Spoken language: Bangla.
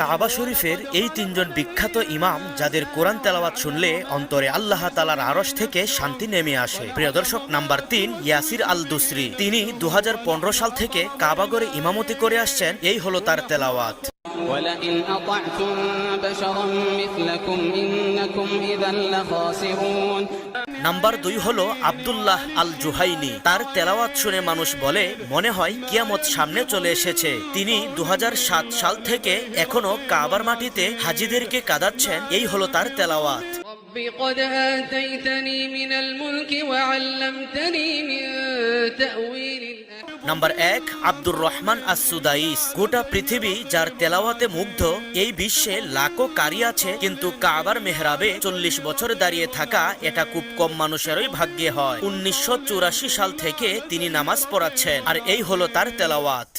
কাবা শরীফের এই তিনজন বিখ্যাত ইমাম যাদের কোরআন তেলাওয়াত শুনলে অন্তরে আল্লাহ তাআলার আরশ থেকে শান্তি নেমে আসে। প্রিয় দর্শক, নাম্বার ৩, ইয়াসির আল দুসরি। তিনি ২০১৫ সাল থেকে কাবাগরে ইমামতি করে আসছেন। এই হলো তার তেলাওয়াত। ولئن أطعتم بشرا مثلكم إنكم إذا لخاسرون। নাম্বার ২ হলো আব্দুল্লাহ আল জুহাইনি। তার তেলাওয়াত শুনে মানুষ বলে মনে হয় কিয়ামত সামনে চলে এসেছে। তিনি ২০০৭ সাল থেকে এখনো কাবার মাটিতে হাজিদেরকে কাঁদাচ্ছেন। এই হলো তার তেলাওয়াত। رب قد آتيتني من الملك وعلمتني من تأويل নাম্বার ১, আব্দুর রহমান আস-সুদাইস। গোটা পৃথিবী যার তেলাওয়াতে মুগ্ধ। এই বিশ্বে লাখো কারি আছে, কিন্তু কাবার মেহরাবে ৪০ বছর দাঁড়িয়ে থাকা এটা খুব কম মানুষেরই ভাগ্যে হয়। ১৯৮৪ সাল থেকে তিনি নামাজ পড়াচ্ছেন, আর এই হলো তার তেলাওয়াত।